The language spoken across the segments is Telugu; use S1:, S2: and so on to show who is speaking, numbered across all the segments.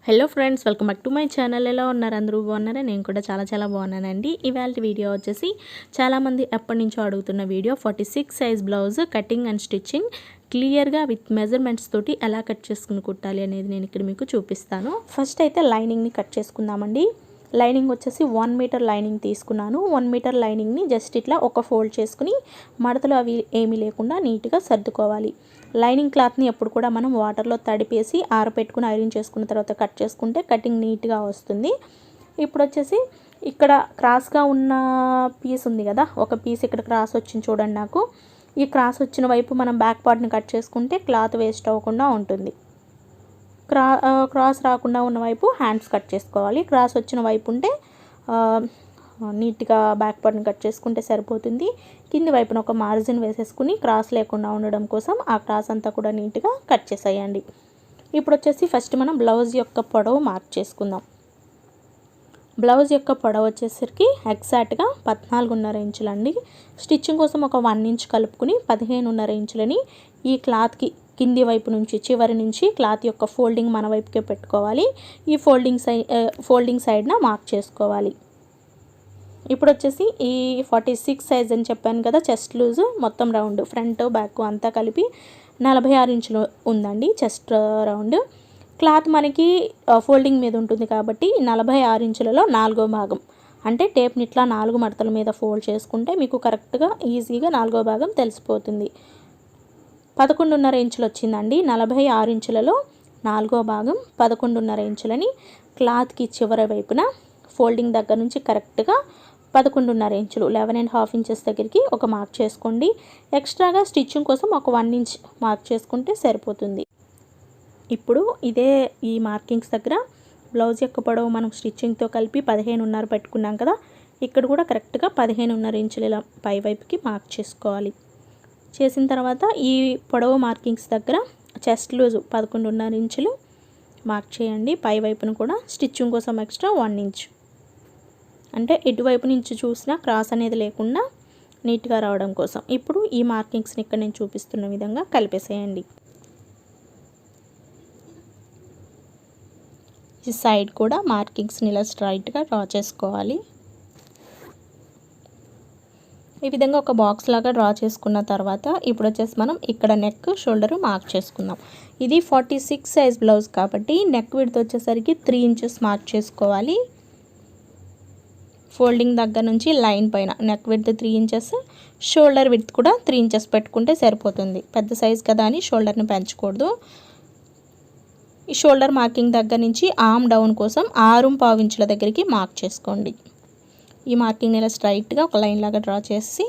S1: Hello friends, welcome back to my channel. ఎలా ఉన్నారు? అందరూ బాగున్నారా? నేను కూడా చాలా బాగున్నానండి. ఇవాళ వీడియో వచ్చేసి చాలామంది ఎప్పటి నుంచో అడుగుతున్న video 46 size blouse cutting and stitching క్లియర్గా విత్ మెజర్మెంట్స్ తోటి ఎలా కట్ చేసుకుని కుట్టాలి అనేది నేను ఇక్కడ మీకు చూపిస్తాను. ఫస్ట్ అయితే లైనింగ్ని కట్ చేసుకుందామండి. లైనింగ్ వచ్చేసి 1 మీటర్ లైనింగ్ తీసుకున్నాను. 1 మీటర్ లైనింగ్ని జస్ట్ ఇట్లా ఒక ఫోల్డ్ చేసుకుని మడతలు అవి ఏమీ లేకుండా నీట్గా సర్దుకోవాలి. లైనింగ్ క్లాత్ని ఎప్పుడు కూడా మనం వాటర్లో తడిపేసి ఆరబెట్టుకుని ఐరన్ చేసుకున్న తర్వాత కట్ చేసుకుంటే కటింగ్ నీట్గా వస్తుంది. ఇప్పుడు వచ్చేసి ఇక్కడ క్రాస్గా ఉన్న పీస్ ఉంది కదా, ఒక పీస్ ఇక్కడ క్రాస్ వచ్చింది చూడండి. నాకు ఈ క్రాస్ వచ్చిన వైపు మనం బ్యాక్ పార్ట్ని కట్ చేసుకుంటే క్లాత్ వేస్ట్ అవ్వకుండా ఉంటుంది. క్రాస్ రాకుండా ఉన్న వైపు హ్యాండ్స్ కట్ చేసుకోవాలి. క్రాస్ వచ్చిన వైపు ఉంటే నీట్గా బ్యాక్ పార్ట్ని కట్ చేసుకుంటే సరిపోతుంది. కింది వైపున ఒక మార్జిన్ వేసేసుకుని క్రాస్ లేకుండా ఉండడం కోసం ఆ క్రాస్ అంతా కూడా నీట్గా కట్ చేసేయండి. ఇప్పుడు వచ్చేసి ఫస్ట్ మనం బ్లౌజ్ యొక్క పొడవు మార్క్ చేసుకుందాం. బ్లౌజ్ యొక్క పొడవు వచ్చేసరికి ఎగ్జాక్ట్గా 14.5 ఇంచులండి. స్టిచ్చింగ్ కోసం ఒక 1 ఇంచ్ కలుపుకుని 15.5 ఇంచులని ఈ క్లాత్కి కింది వైపు నుంచి చివరి నుంచి క్లాత్ యొక్క ఫోల్డింగ్ మన వైపుకే పెట్టుకోవాలి. ఈ ఫోల్డింగ్ సైడ్న మార్క్ చేసుకోవాలి. ఇప్పుడు వచ్చేసి ఈ 46 సైజ్ అని చెప్పాను కదా, చెస్ట్ లూజు మొత్తం రౌండ్ ఫ్రంట్ బ్యాక్ అంతా కలిపి 46 ఇంచులు ఉందండి చెస్ట్ రౌండ్. క్లాత్ మనకి ఫోల్డింగ్ మీద ఉంటుంది కాబట్టి 46 ఇంచులలో 4వ భాగం అంటే టేప్ని ఇట్లా 4 మడతల మీద ఫోల్డ్ చేసుకుంటే మీకు కరెక్ట్గా ఈజీగా 4వ భాగం తెలిసిపోతుంది. 11.5 ఇంచులు వచ్చిందండి. 46 ఇంచులలో 4వ భాగం 11.5 ఇంచులని క్లాత్కి చివరి వైపున ఫోల్డింగ్ దగ్గర నుంచి కరెక్ట్గా 11.5 ఇంచులు 11.5 ఇంచెస్ దగ్గరికి ఒక మార్క్ చేసుకోండి. ఎక్స్ట్రాగా స్టిచ్చింగ్ కోసం ఒక 1 ఇంచ్ మార్క్ చేసుకుంటే సరిపోతుంది. ఇప్పుడు ఈ మార్కింగ్స్ దగ్గర బ్లౌజ్ యొక్క పొడవు మనం స్టిచ్చింగ్తో కలిపి 15.5 పెట్టుకున్నాం కదా, ఇక్కడ కూడా కరెక్ట్గా 15.5 ఇంచులు ఇలా పై వైపుకి మార్క్ చేసుకోవాలి. చేసిన తర్వాత ఈ పొడవు మార్కింగ్స్ దగ్గర చెస్ట్ లూజు 11.5 ఇంచులు మార్క్ చేయండి. పై వైపును కూడా స్టిచ్చింగ్ కోసం ఎక్స్ట్రా 1 ఇంచ్ అంటే ఎటువైపు నుంచి చూసినా క్రాస్ అనేది లేకుండా నీట్గా రావడం కోసం. ఇప్పుడు ఈ మార్కింగ్స్ని ఇక్కడ నేను చూపిస్తున్న విధంగా కలిపేసేయండి. ఈ సైడ్ కూడా మార్కింగ్స్ని ఇలా స్ట్రైట్గా డ్రా చేసుకోవాలి. ఈ విధంగా ఒక బాక్స్ లాగా డ్రా చేసుకున్న తర్వాత ఇప్పుడు వచ్చేసి మనం ఇక్కడ నెక్ షోల్డర్ మార్క్ చేసుకుందాం. ఇది 46 సైజ్ బ్లౌజ్ కాబట్టి నెక్ విడ్త్ వచ్చేసరికి 3 ఇంచెస్ మార్క్ చేసుకోవాలి. ఫోల్డింగ్ దగ్గర నుంచి లైన్ పైన neck width 3 inches, shoulder width కూడా 3 ఇంచెస్ పెట్టుకుంటే సరిపోతుంది. పెద్ద సైజ్ కదా అని షోల్డర్ని పెంచకూడదు. ఈ షోల్డర్ మార్కింగ్ దగ్గర నుంచి ఆర్మ్ డౌన్ కోసం 6.5 ఇంచుల దగ్గరికి మార్క్ చేసుకోండి. ఈ మార్కింగ్ ఇలా స్ట్రైట్గా ఒక లైన్ లాగా డ్రా చేసి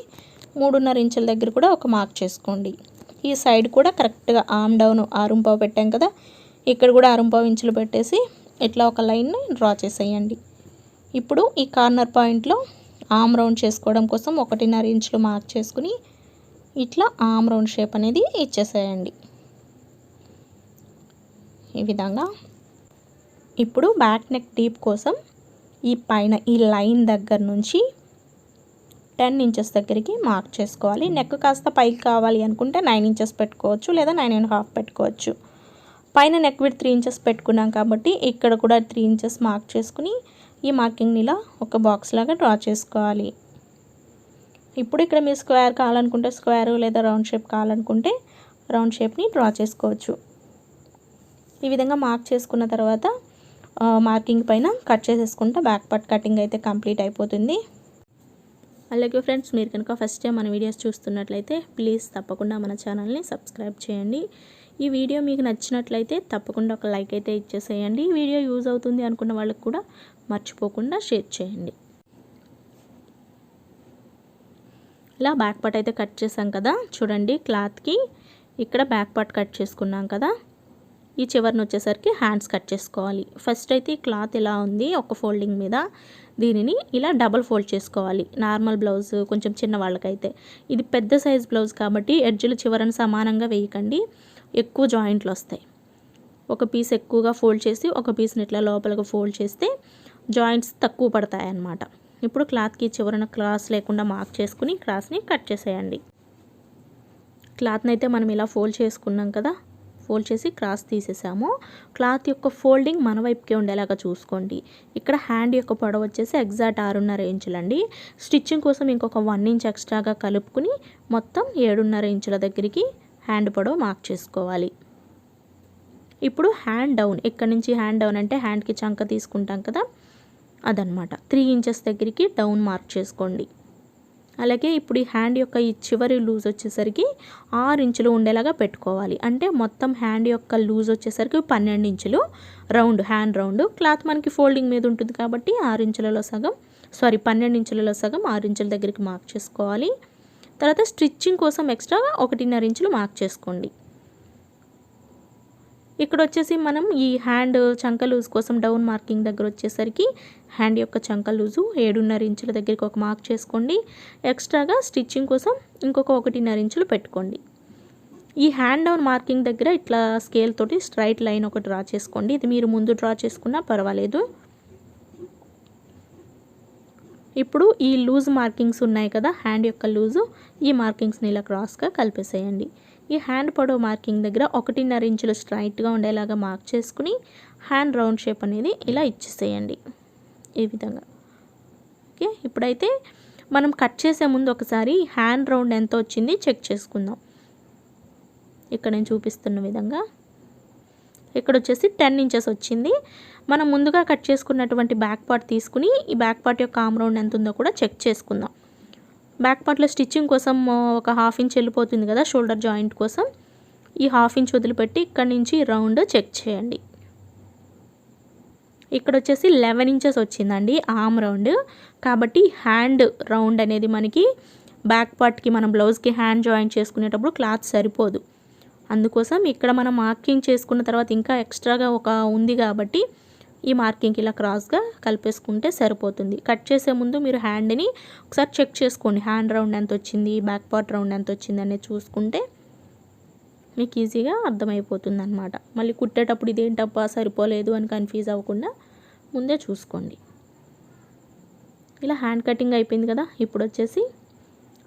S1: 3.5 ఇంచుల దగ్గర కూడా ఒక మార్క్ చేసుకోండి. ఈ సైడ్ కూడా కరెక్ట్గా ఆర్మ్ డౌన్ 6.5 పెట్టాం కదా, ఇక్కడ కూడా 6.5 ఇంచులు పెట్టేసి ఇట్లా ఒక లైన్ని డ్రా చేసేయండి. ఇప్పుడు ఈ కార్నర్ పాయింట్లో ఆర్మ్ రౌండ్ చేసుకోవడం కోసం 1.5 ఇంచులు మార్క్ చేసుకుని ఇట్లా ఆర్మ్ రౌండ్ షేప్ అనేది ఇచ్చేసేయండి ఈ విధంగా. ఇప్పుడు బ్యాక్ నెక్ డీప్ కోసం ఈ పైన ఈ లైన్ దగ్గర నుంచి 10 ఇంచెస్ దగ్గరికి మార్క్ చేసుకోవాలి. నెక్ కాస్త పైకి కావాలి అనుకుంటే 9 ఇంచెస్ పెట్టుకోవచ్చు, లేదా 9.5 పెట్టుకోవచ్చు. పైన నెక్ విడ్త్ 3 ఇంచెస్ పెట్టుకున్నాం కాబట్టి ఇక్కడ కూడా 3 ఇంచెస్ మార్క్ చేసుకుని ఈ మార్కింగ్ని ఇలా ఒక బాక్స్ లాగా డ్రా చేసుకోవాలి. ఇప్పుడు ఇక్కడ మీరు స్క్వేర్ కావాలనుకుంటే స్క్వేర్, లేదా రౌండ్ షేప్ కావాలనుకుంటే రౌండ్ షేప్ని డ్రా చేసుకోవచ్చు. ఈ విధంగా మార్క్ చేసుకున్న తర్వాత మార్కింగ్ పైన కట్ చేసేసుకుంటే బ్యాక్ పార్ట్ కటింగ్ అయితే కంప్లీట్ అయిపోతుంది. అలాగే ఫ్రెండ్స్, మీరు కనుక ఫస్ట్ టైం మన వీడియోస్ చూస్తున్నట్లయితే ప్లీజ్ తప్పకుండా మన ఛానల్ని సబ్స్క్రైబ్ చేయండి. ఈ వీడియో మీకు నచ్చినట్లయితే తప్పకుండా ఒక లైక్ అయితే ఇచ్చేసేయండి. ఈ వీడియో యూజ్ అవుతుంది అనుకున్న వాళ్ళకి కూడా మర్చిపోకుండా షేర్ చేయండి. ఇలా బ్యాక్ పార్ట్ అయితే కట్ చేసాం కదా, చూడండి క్లాత్కి ఇక్కడ బ్యాక్ పార్ట్ కట్ చేసుకున్నాం కదా, ఈ చివరిని వచ్చేసరికి హ్యాండ్స్ కట్ చేసుకోవాలి. ఫస్ట్ అయితే ఈ క్లాత్ ఇలా ఉంది ఒక ఫోల్డింగ్ మీద, దీనిని ఇలా డబల్ ఫోల్డ్ చేసుకోవాలి. నార్మల్ బ్లౌజ్ కొంచెం చిన్న వాళ్ళకైతే, ఇది పెద్ద సైజ్ బ్లౌజ్ కాబట్టి ఎడ్జులు చివరను సమానంగా వేయకండి, ఎక్కువ జాయింట్లు వస్తాయి. ఒక పీస్ ఎక్కువగా ఫోల్డ్ చేసి ఒక పీస్ని ఇట్లా లోపలికి ఫోల్డ్ చేస్తే జాయింట్స్ తక్కువ పడతాయి అన్నమాట. ఇప్పుడు క్లాత్కి చివరన క్రాస్ లేకుండా మార్క్ చేసుకుని క్రాస్ని కట్ చేసేయండి. క్లాత్ని అయితే మనం ఇలా ఫోల్డ్ చేసుకున్నాం కదా, ఫోల్డ్ చేసి క్రాస్ తీసేసాము. క్లాత్ యొక్క ఫోల్డింగ్ మన వైపుకే ఉండేలాగా చూసుకోండి. ఇక్కడ హ్యాండ్ యొక్క పొడవు వచ్చేసి ఎగ్జాక్ట్ 6.5 ఇంచులండి. స్టిచ్చింగ్ కోసం ఇంకొక 1 ఇంచ్ ఎక్స్ట్రాగా కలుపుకుని మొత్తం 7.5 ఇంచుల దగ్గరికి హ్యాండ్ పొడవు మార్క్ చేసుకోవాలి. ఇప్పుడు హ్యాండ్ డౌన్, ఇక్కడ నుంచి హ్యాండ్ డౌన్ అంటే హ్యాండ్కి చంక తీసుకుంటాం కదా, అదనమాట. 3 ఇంచెస్ దగ్గరికి డౌన్ మార్క్ చేసుకోండి. అలాగే ఇప్పుడు ఈ హ్యాండ్ యొక్క ఈ చివరి లూజ్ వచ్చేసరికి 6 ఇంచులు ఉండేలాగా పెట్టుకోవాలి. అంటే మొత్తం హ్యాండ్ యొక్క లూజ్ వచ్చేసరికి 12 ఇంచులు రౌండ్, హ్యాండ్ రౌండ్. క్లాత్ మనకి ఫోల్డింగ్ మీద ఉంటుంది కాబట్టి 6 ఇంచులలో సగం 12 ఇంచులలో సగం 6 ఇంచుల దగ్గరికి మార్క్ చేసుకోవాలి. తర్వాత స్టిచ్చింగ్ కోసం ఎక్స్ట్రా 1.5 ఇంచులు మార్క్ చేసుకోండి. ఇక్కడ వచ్చేసి మనం ఈ హ్యాండ్ చంక లూజ్ కోసం డౌన్ మార్కింగ్ దగ్గర వచ్చేసరికి హ్యాండ్ యొక్క చంక లూజు 7.5 ఇంచుల దగ్గరికి ఒక మార్క్ చేసుకోండి. ఎక్స్ట్రాగా స్టిచ్చింగ్ కోసం ఇంకొక 1.5 ఇంచులు పెట్టుకోండి. ఈ హ్యాండ్ డౌన్ మార్కింగ్ దగ్గర ఇట్లా స్కేల్ తోటి స్ట్రైట్ లైన్ ఒకటి డ్రా చేసుకోండి. ఇది మీరు ముందు డ్రా చేసుకున్నా పర్వాలేదు. ఇప్పుడు ఈ లూజ్ మార్కింగ్స్ ఉన్నాయి కదా, హ్యాండ్ యొక్క లూజు, ఈ మార్కింగ్స్ని ఇలా క్రాస్గా కలిపేసేయండి. ఈ హ్యాండ్ పొడవు మార్కింగ్ దగ్గర 1.5 ఇంచులు స్ట్రైట్గా ఉండేలాగా మార్క్ చేసుకుని హ్యాండ్ రౌండ్ షేప్ అనేది ఇలా ఇచ్చేసేయండి ఈ విధంగా. ఓకే, ఇప్పుడైతే మనం కట్ చేసే ముందు ఒకసారి హ్యాండ్ రౌండ్ ఎంత వచ్చింది చెక్ చేసుకుందాం. ఇక్కడ నేను చూపిస్తున్న విధంగా ఇక్కడ వచ్చేసి 10 ఇంచెస్ వచ్చింది. మనం ముందుగా కట్ చేసుకున్నటువంటి బ్యాక్ పార్ట్ తీసుకుని ఈ బ్యాక్ పార్ట్ యొక్క ఆమ్ రౌండ్ ఎంత ఉందో కూడా చెక్ చేసుకుందాం. బ్యాక్ పార్ట్లో స్టిచ్చింగ్ కోసం ఒక 1/2 ఇంచ్ వెళ్ళిపోతుంది కదా షోల్డర్ జాయింట్ కోసం, ఈ 1/2 ఇంచ్ వదిలిపెట్టి ఇక్కడ నుంచి రౌండ్ చెక్ చేయండి. ఇక్కడ వచ్చేసి 11 ఇంచెస్ వచ్చిందండి ఆమ్ రౌండ్. కాబట్టి హ్యాండ్ రౌండ్ అనేది మనకి బ్యాక్ పార్ట్కి మనం బ్లౌజ్కి హ్యాండ్ జాయింట్ చేసుకునేటప్పుడు క్లాత్ సరిపోదు. అందుకోసం ఇక్కడ మనం మార్కింగ్ చేసుకున్న తర్వాత ఇంకా ఎక్స్ట్రాగా ఒక ఉంది కాబట్టి ఈ మార్కింగ్ ఇలా క్రాస్గా కలిపేసుకుంటే సరిపోతుంది. కట్ చేసే ముందు మీరు హ్యాండ్ని ఒకసారి చెక్ చేసుకోండి, హ్యాండ్ రౌండ్ ఎంత వచ్చింది, బ్యాక్ పార్ట్ రౌండ్ ఎంత వచ్చింది అనేది చూసుకుంటే మీకు ఈజీగా అర్థమైపోతుంది అనమాట. మళ్ళీ కుట్టేటప్పుడు ఇదేంటబ్బా సరిపోలేదు అని కన్ఫ్యూజ్ అవ్వకుండా ముందే చూసుకోండి. ఇలా హ్యాండ్ కటింగ్ అయిపోయింది కదా, ఇప్పుడు వచ్చేసి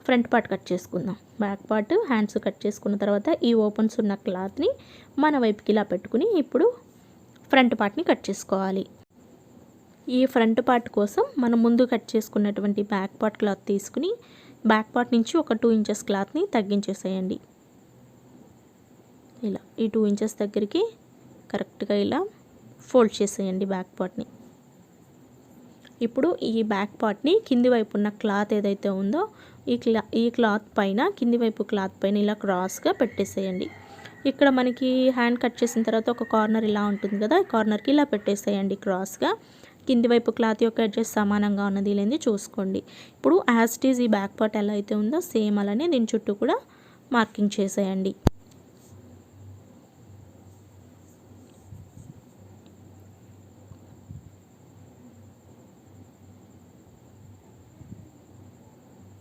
S1: ఫ్రంట్ పార్ట్ కట్ చేసుకుందాం. బ్యాక్ పార్ట్ హ్యాండ్స్ కట్ చేసుకున్న తర్వాత ఈ ఓపెన్స్ ఉన్న క్లాత్ని మన వైపుకి ఇలా పెట్టుకుని ఇప్పుడు ఫ్రంట్ పార్ట్ని కట్ చేసుకోవాలి. ఈ ఫ్రంట్ పార్ట్ కోసం మనం ముందు కట్ చేసుకున్నటువంటి బ్యాక్ పార్ట్ క్లాత్ తీసుకుని బ్యాక్ పార్ట్ నుంచి ఒక 2 ఇంచెస్ క్లాత్ని తగ్గించేసేయండి. ఇలా ఈ 2 ఇంచెస్ దగ్గరికి కరెక్ట్గా ఇలా ఫోల్డ్ చేసేయండి బ్యాక్ పార్ట్ని. ఇప్పుడు ఈ బ్యాక్ పార్ట్ని కింది వైపు ఉన్న క్లాత్ ఏదైతే ఉందో ఈ క్లాత్ పైన కింది వైపు క్లాత్ పైన ఇలా క్రాస్గా పెట్టేసేయండి. ఇక్కడ మనకి హ్యాండ్ కట్ చేసిన తర్వాత ఒక కార్నర్ ఇలా ఉంటుంది కదా, ఈ కార్నర్కి ఇలా పెట్టేసేయండి క్రాస్గా. కింది వైపు క్లాత్ యొక్క ఎడ్జెస్ సమానంగా ఉన్నది లేని చూసుకోండి. ఇప్పుడు యాజ్ ఇట్ ఈజ్ ఈ బ్యాక్ పార్ట్ ఎలా అయితే ఉందో సేమ్ అలానే దీని చుట్టూ కూడా మార్కింగ్ చేసేయండి.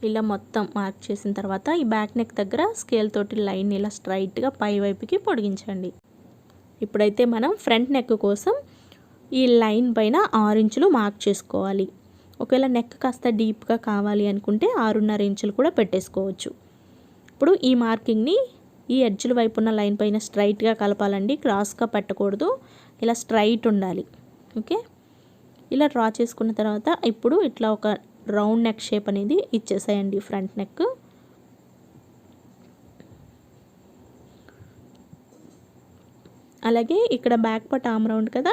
S1: ఇలా మొత్తం మార్క్ చేసిన తర్వాత ఈ బ్యాక్ నెక్ దగ్గర స్కేల్ తోటి లైన్ ఇలా స్ట్రైట్గా పై వైపుకి పొడిగించండి. ఇప్పుడైతే మనం ఫ్రంట్ నెక్ కోసం ఈ లైన్ పైన 6 ఇంచులు మార్క్ చేసుకోవాలి. ఒకవేళ నెక్ కాస్త డీప్గా కావాలి అనుకుంటే 6.5 ఇంచులు కూడా పెట్టేసుకోవచ్చు. ఇప్పుడు ఈ మార్కింగ్ని ఈ ఎడ్జ్ల వైపు ఉన్న లైన్ పైన స్ట్రైట్గా కలపాలండి, క్రాస్గా పెట్టకూడదు, ఇలా స్ట్రైట్ ఉండాలి. ఓకే, ఇలా డ్రా చేసుకున్న తర్వాత ఇప్పుడు ఇట్లా ఒక రౌండ్ నెక్ షేప్ అనేది ఇచ్చేసేయండి ఫ్రంట్ నెక్. అలాగే ఇక్కడ బ్యాక్ పార్ట్ ఆమ్ రౌండ్ కదా,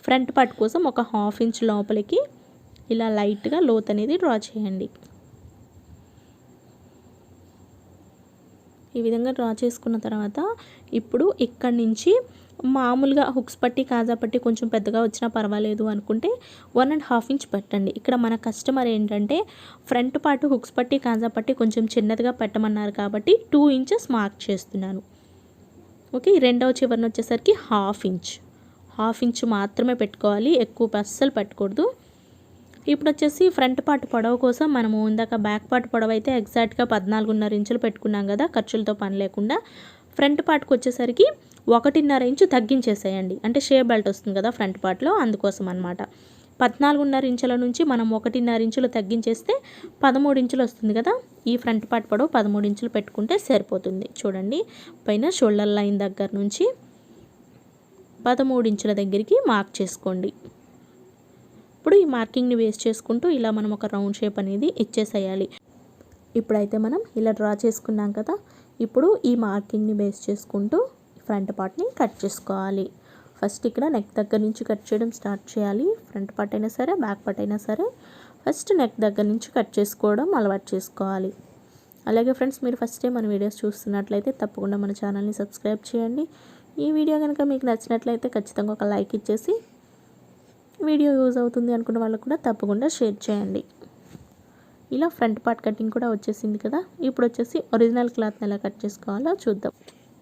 S1: ఫ్రంట్ పార్ట్ కోసం ఒక 1/2 ఇంచ్ లోపలికి ఇలా లైట్గా లోత్ అనేది డ్రా చేయండి. ఈ విధంగా డ్రా చేసుకున్న తర్వాత ఇప్పుడు ఇక్కడి నుంచి మామూలుగా హుక్స్ పట్టి కాజా పట్టి కొంచెం పెద్దగా వచ్చినా పర్వాలేదు అనుకుంటే 1.5 ఇంచ్ పెట్టండి. ఇక్కడ మన కస్టమర్ ఏంటంటే ఫ్రంట్ పార్ట్ హుక్స్ పట్టి కాజా పట్టి కొంచెం చిన్నదిగా పెట్టమన్నారు కాబట్టి 2 ఇంచెస్ మార్క్ చేస్తున్నాను. ఓకే, రెండవ చివరన వచ్చేసరికి 1/2 ఇంచ్ మాత్రమే పెట్టుకోవాలి, ఎక్కువ అస్సలు పెట్టకూడదు. ఇప్పుడు వచ్చేసి ఫ్రంట్ పార్ట్ పొడవు కోసం మనము ఇందాక బ్యాక్ పార్ట్ పొడవు అయితే ఎగ్జాక్ట్గా 14.5 ఇంచులు పెట్టుకున్నాం కదా ఖర్చులతో పని లేకుండా. ఫ్రంట్ పార్ట్కి వచ్చేసరికి 1.5 ఇంచు తగ్గించేసేయండి, అంటే షేప్ బెల్ట్ వస్తుంది కదా ఫ్రంట్ పార్ట్లో, అందుకోసం అనమాట. 14.5 ఇంచుల నుంచి మనం 1.5 ఇంచులు తగ్గించేస్తే 13 ఇంచులు వస్తుంది కదా. ఈ ఫ్రంట్ పార్ట్ పొడవు 13 ఇంచులు పెట్టుకుంటే సరిపోతుంది. చూడండి, పైన షోల్డర్ లైన్ దగ్గర నుంచి 13 ఇంచుల దగ్గరికి మార్క్ చేసుకోండి. ఇప్పుడు ఈ మార్కింగ్ని వేస్ట్ చేసుకుంటూ ఇలా మనం ఒక రౌండ్ షేప్ అనేది ఇచ్చేసేయాలి. ఇప్పుడైతే మనం ఇలా డ్రా చేసుకున్నాం కదా. ఇప్పుడు ఈ మార్కింగ్ని బేస్ చేసుకుంటూ ఫ్రంట్ పార్ట్ని కట్ చేసుకోవాలి. ఫస్ట్ ఇక్కడ నెక్ దగ్గర నుంచి కట్ చేయడం స్టార్ట్ చేయాలి. ఫ్రంట్ పార్ట్ అయినా సరే, బ్యాక్ పార్ట్ అయినా సరే ఫస్ట్ నెక్ దగ్గర నుంచి కట్ చేసుకోవడం అలవాటు చేసుకోవాలి. అలాగే ఫ్రెండ్స్, మీరు ఫస్ట్ టైం మన వీడియోస్ చూస్తున్నట్లయితే తప్పకుండా మన ఛానల్ని సబ్స్క్రైబ్ చేయండి. ఈ వీడియో కనుక మీకు నచ్చినట్లయితే ఖచ్చితంగా ఒక లైక్ ఇచ్చేసి, వీడియో యూజ్ అవుతుంది అనుకున్న వాళ్ళకు కూడా తప్పకుండా షేర్ చేయండి. ఇలా ఫ్రంట్ పార్ట్ కటింగ్ కూడా వచ్చేసింది కదా. ఇప్పుడు వచ్చేసి ఒరిజినల్ క్లాత్ని ఎలా కట్ చేసుకోవాలో చూద్దాం.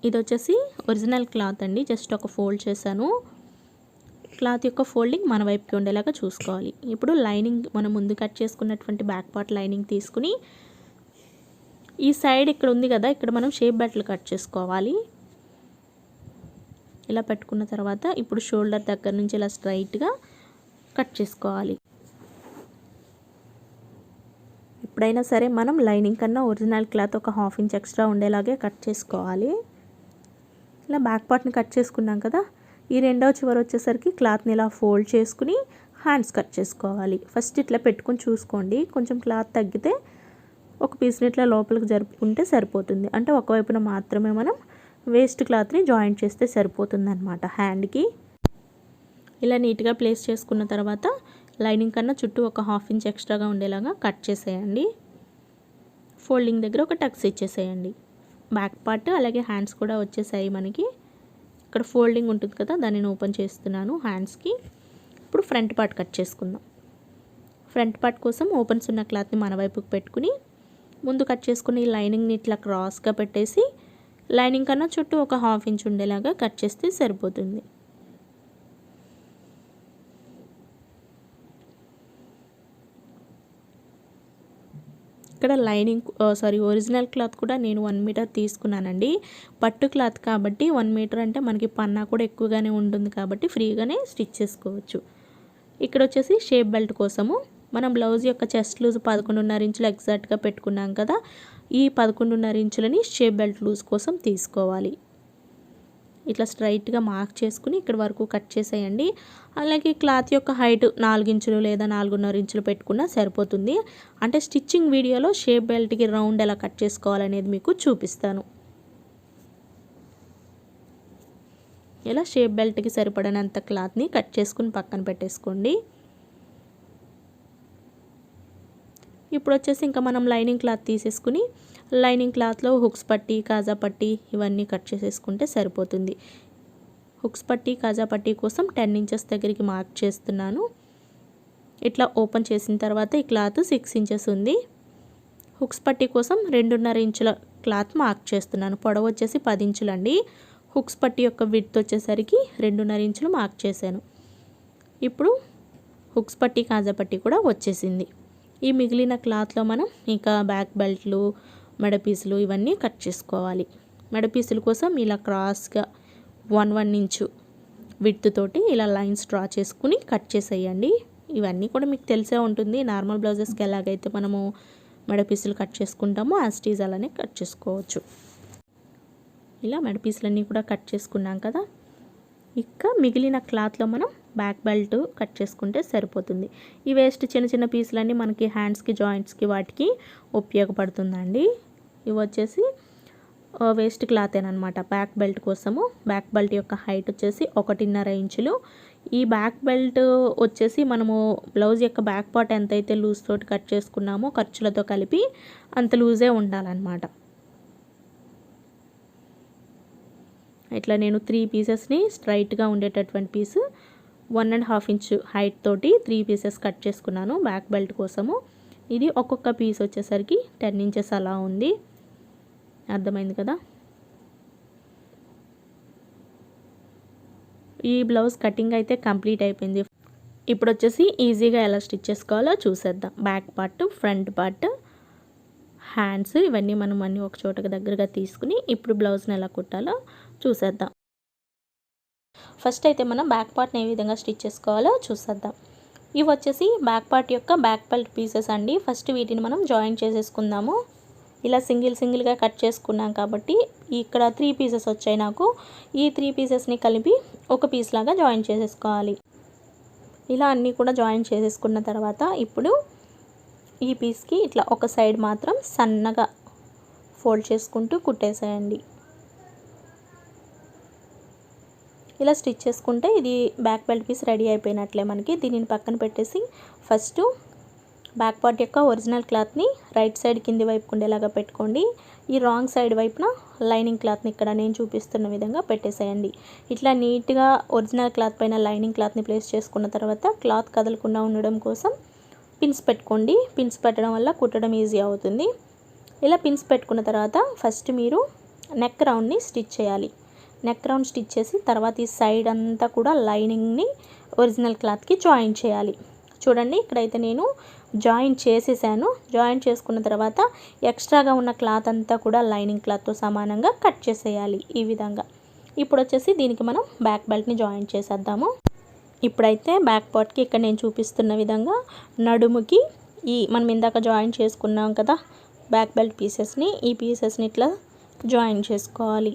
S1: ఇది వచ్చేసి ఒరిజినల్ క్లాత్ అండి. జస్ట్ ఒక ఫోల్డ్ చేశాను. క్లాత్ యొక్క ఫోల్డింగ్ మన వైపుకి ఉండేలాగా చూసుకోవాలి. ఇప్పుడు లైనింగ్ మనం ముందు కట్ చేసుకున్నటువంటి బ్యాక్ పార్ట్ లైనింగ్ తీసుకుని ఈ సైడ్ ఇక్కడ ఉంది కదా, ఇక్కడ మనం షేప్ బెల్ట్లు కట్ చేసుకోవాలి. ఇలా పెట్టుకున్న తర్వాత ఇప్పుడు షోల్డర్ దగ్గర నుంచి ఇలా స్ట్రైట్గా కట్ చేసుకోవాలి. ఎప్పుడైనా సరే మనం లైనింగ్ కన్నా ఒరిజినల్ క్లాత్ ఒక 1/2 ఇంచ్ ఎక్స్ట్రా ఉండేలాగే కట్ చేసుకోవాలి. ఇలా బ్యాక్ పార్ట్ని కట్ చేసుకున్నాం కదా. ఈ రెండవ చివర వచ్చేసరికి క్లాత్ని ఇలా ఫోల్డ్ చేసుకుని హ్యాండ్స్ కట్ చేసుకోవాలి. ఫస్ట్ ఇట్లా పెట్టుకొని చూసుకోండి. కొంచెం క్లాత్ తగ్గితే ఒక పీస్ని ఇట్లా లోపలికి జరుపుకుంటే సరిపోతుంది. అంటే ఒకవైపున మాత్రమే మనం వేస్ట్ క్లాత్ని జాయింట్ చేస్తే సరిపోతుంది అన్నమాట హ్యాండ్కి. ఇలా నీట్గా ప్లేస్ చేసుకున్న తర్వాత లైనింగ్ కన్నా చుట్టూ ఒక 1/2 ఇంచ్ ఎక్స్ట్రాగా ఉండేలాగా కట్ చేసేయండి. ఫోల్డింగ్ దగ్గర ఒక టక్స్ ఇచ్చేసేయండి. బ్యాక్ పార్ట్ అలాగే హ్యాండ్స్ కూడా వచ్చేసాయి మనకి. ఇక్కడ ఫోల్డింగ్ ఉంటుంది కదా, దాన్ని ఓపెన్ చేస్తున్నాను హ్యాండ్స్కి. ఇప్పుడు ఫ్రంట్ పార్ట్ కట్ చేసుకుందాం. ఫ్రంట్ పార్ట్ కోసం ఓపెన్స్ ఉన్న క్లాత్ని మన వైపుకి పెట్టుకుని ముందు కట్ చేసుకుని లైనింగ్ని ఇట్లా క్రాస్గా పెట్టేసి లైనింగ్ కన్నా చుట్టూ ఒక 1/2 ఇంచ్ ఉండేలాగా కట్ చేస్తే సరిపోతుంది. ఇక్కడ ఒరిజినల్ క్లాత్ కూడా నేను 1 మీటర్ తీసుకున్నానండి. పట్టు క్లాత్ కాబట్టి 1 మీటర్ అంటే మనకి పన్నా కూడా ఎక్కువగానే ఉంటుంది కాబట్టి ఫ్రీగానే స్టిచ్ చేసుకోవచ్చు. ఇక్కడ వచ్చేసి షేప్ బెల్ట్ కోసము మనం బ్లౌజ్ యొక్క చెస్ట్ లూజ్ 11.5 ఇంచులు ఎగ్జాక్ట్గా పెట్టుకున్నాం కదా. ఈ 11.5 ఇంచులని షేప్ బెల్ట్ లూజ్ కోసం తీసుకోవాలి. ఇట్లా స్ట్రైట్గా మార్క్ చేసుకుని ఇక్కడ వరకు కట్ చేసేయండి. అలాగే క్లాత్ యొక్క హైట్ 4 ఇంచులు లేదా 4.5 ఇంచులు పెట్టుకున్నా సరిపోతుంది. అంటే స్టిచ్చింగ్ వీడియోలో షేప్ బెల్ట్కి రౌండ్ ఎలా కట్ చేసుకోవాలనేది మీకు చూపిస్తాను. ఇలా షేప్ బెల్ట్కి సరిపడనంత క్లాత్ని కట్ చేసుకుని పక్కన పెట్టేసుకోండి. ఇప్పుడు వచ్చేసి ఇంకా మనం లైనింగ్ క్లాత్ తీసేసుకుని లైనింగ్ క్లాత్లో హుక్స్ పట్టీ, కాజా పట్టీ ఇవన్నీ కట్ చేసేసుకుంటే సరిపోతుంది. హుక్స్ పట్టీ, కాజా పట్టీ కోసం 10 ఇంచెస్ దగ్గరికి మార్క్ చేస్తున్నాను. ఇట్లా ఓపెన్ చేసిన తర్వాత ఈ క్లాత్ 6 ఇంచెస్ ఉంది. హుక్స్ పట్టీ కోసం 2.5 ఇంచుల క్లాత్ మార్క్ చేస్తున్నాను. పొడవు వచ్చేసి 10 ఇంచులు అండి. హుక్స్ పట్టీ యొక్క విడ్త్ వచ్చేసరికి 2.5 ఇంచులు మార్క్ చేశాను. ఇప్పుడు హుక్స్ పట్టీ, కాజా పట్టీ కూడా వచ్చేసింది. ఈ మిగిలిన క్లాత్లో మనం ఇంకా బ్యాక్ బెల్ట్లు, మెడపీసులు ఇవన్నీ కట్ చేసుకోవాలి. మెడపీసుల కోసం ఇలా క్రాస్గా 1 ఇంచు విడ్త్ తోటి ఇలా లైన్స్ డ్రా చేసుకుని కట్ చేసేయండి. ఇవన్నీ కూడా మీకు తెలిసే ఉంటుంది. నార్మల్ బ్లౌజెస్కి ఎలాగైతే మనము మెడపీసులు కట్ చేసుకుంటామో యాస్టీజ్ అలానే కట్ చేసుకోవచ్చు. ఇలా మెడపీసులన్నీ కూడా కట్ చేసుకున్నాం కదా. ఇక మిగిలిన క్లాత్లో మనం బ్యాక్ బెల్ట్ కట్ చేసుకుంటే సరిపోతుంది. ఈ వేస్ట్ చిన్న చిన్న పీసులన్నీ మనకి హ్యాండ్స్కి, జాయింట్స్కి వాటికి ఉపయోగపడుతుందండి. ఇవి వచ్చేసి వేస్ట్ క్లాతేనమాట బ్యాక్ బెల్ట్ కోసము. బ్యాక్ బెల్ట్ యొక్క హైట్ వచ్చేసి 1.5 ఇంచులు. ఈ బ్యాక్ బెల్ట్ వచ్చేసి మనము బ్లౌజ్ యొక్క బ్యాక్ పార్ట్ ఎంతైతే లూజ్ తోటి కట్ చేసుకున్నామో ఖర్చులతో కలిపి అంత లూజే ఉండాలన్నమాట. ఇట్లా నేను 3 పీసెస్ని స్ట్రైట్గా ఉండేటటువంటి పీసు 1.5 ఇంచ్ హైట్ తోటి 3 పీసెస్ కట్ చేసుకున్నాను బ్యాక్ బెల్ట్ కోసము. ఇది ఒక్కొక్క పీస్ వచ్చేసరికి 10 ఇంచెస్ అలా ఉంది. అర్థమైంది కదా. ఈ బ్లౌజ్ కటింగ్ అయితే కంప్లీట్ అయిపోయింది. ఇప్పుడు వచ్చేసి ఈజీగా ఎలా స్టిచ్ చేసుకోవాలో చూసేద్దాం. Back part, front part, hands ఇవన్నీ మనం అన్నీ ఒక చోటకి దగ్గరగా తీసుకుని ఇప్పుడు బ్లౌజ్ని ఎలా కుట్టాలో చూసేద్దాం. ఫస్ట్ అయితే మనం బ్యాక్ పార్ట్ని ఏ విధంగా స్టిచ్ చేసుకోవాలో చూసేద్దాం. ఇవి వచ్చేసి బ్యాక్ పార్ట్ యొక్క బ్యాక్ బెల్ట్ పీసెస్ అండి. ఫస్ట్ వీటిని మనం జాయిన్ చేసేసుకుందాము. ఇలా సింగిల్గా కట్ చేసుకున్నాం కాబట్టి ఇక్కడ 3 పీసెస్ వచ్చాయి నాకు. ఈ 3 పీసెస్ని కలిపి ఒక పీస్ లాగా జాయిన్ చేసేసుకోవాలి. ఇలా అన్నీ కూడా జాయిన్ చేసేసుకున్న తర్వాత ఇప్పుడు ఈ పీస్కి ఇట్లా ఒక సైడ్ మాత్రం సన్నగా ఫోల్డ్ చేసుకుంటూ కుట్టేసేయండి. ఇలా స్టిచ్ చేసుకుంటే ఇది బ్యాక్ బెల్ట్ పీస్ రెడీ అయిపోయినట్లే మనకి. దీనిని పక్కన పెట్టేసి ఫస్ట్ బ్యాక్ పార్ట్ యొక్క ఒరిజినల్ క్లాత్ని రైట్ సైడ్ కింది వైపు ఉండేలాగా పెట్టుకోండి. ఈ రాంగ్ సైడ్ వైపున లైనింగ్ క్లాత్ని ఇక్కడ నేను చూపిస్తున్న విధంగా పెట్టేసేయండి. ఇట్లా నీట్గా ఒరిజినల్ క్లాత్ పైన లైనింగ్ క్లాత్ని ప్లేస్ చేసుకున్న తర్వాత క్లాత్ కదలకుండా ఉండడం కోసం పిన్స్ పెట్టుకోండి. పిన్స్ పెట్టడం వల్ల కుట్టడం ఈజీ అవుతుంది. ఇలా పిన్స్ పెట్టుకున్న తర్వాత ఫస్ట్ మీరు నెక్ రౌండ్ని స్టిచ్ చేయాలి. నెక్ రౌండ్ స్టిచ్ చేసి తర్వాత ఈ సైడ్ అంతా కూడా లైనింగ్ని ఒరిజినల్ క్లాత్కి జాయిన్ చేయాలి. చూడండి, ఇక్కడైతే నేను జాయిన్ చేసేసాను. జాయిన్ చేసుకున్న తర్వాత ఎక్స్ట్రాగా ఉన్న క్లాత్ అంతా కూడా లైనింగ్ క్లాత్తో సమానంగా కట్ చేసేయాలి ఈ విధంగా. ఇప్పుడు వచ్చేసి దీనికి మనం బ్యాక్ బెల్ట్ని జాయిన్ చేసేద్దాము. ఇప్పుడైతే బ్యాక్ పార్ట్కి ఇక్కడ నేను చూపిస్తున్న విధంగా నడుముకి ఈ మనం ఇందాక జాయిన్ చేసుకున్నాం కదా బ్యాక్ బెల్ట్ పీసెస్ని, ఈ పీసెస్ని ఇట్లా జాయిన్ చేసుకోవాలి.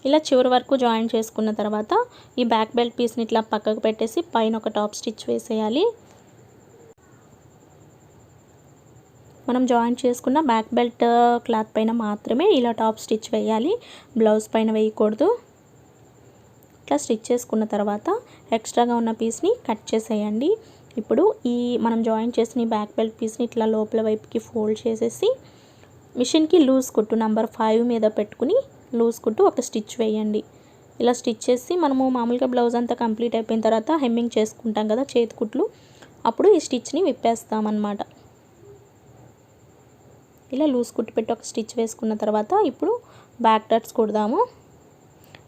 S1: ఇలా చివరి వరకు జాయిన్ చేసుకున్న తర్వాత ఈ బ్యాక్ బెల్ట్ పీస్ని ఇట్లా పక్కకు పెట్టేసి పైన ఒక టాప్ స్టిచ్ వేసేయాలి. మనం జాయిన్ చేసుకున్న బ్యాక్ బెల్ట్ క్లాత్ పైన మాత్రమే ఇలా టాప్ స్టిచ్ వేయాలి, బ్లౌజ్ పైన వేయకూడదు. ఇట్లా స్టిచ్ చేసుకున్న తర్వాత ఎక్స్ట్రాగా ఉన్న పీస్ని కట్ చేసేయండి. ఇప్పుడు ఈ మనం జాయిన్ చేసిన బ్యాక్ బెల్ట్ పీస్ని ఇట్లా లోపల వైపుకి ఫోల్డ్ చేసేసి మిషన్కి లూజ్ కుట్టు నెంబర్ 5 మీద పెట్టుకుని లూజ్ కుట్టు ఒక స్టిచ్ వేయండి. ఇలా స్టిచ్ చేసి మనము మామూలుగా బ్లౌజ్ అంతా కంప్లీట్ అయిపోయిన తర్వాత హెమ్మింగ్ చేసుకుంటాం కదా చేతి కుట్లు, అప్పుడు ఈ స్టిచ్ని విప్పేస్తామన్నమాట. ఇలా లూజ్ కుట్టు పెట్టి ఒక స్టిచ్ వేసుకున్న తర్వాత ఇప్పుడు బ్యాక్ డాట్స్ కుడదాము.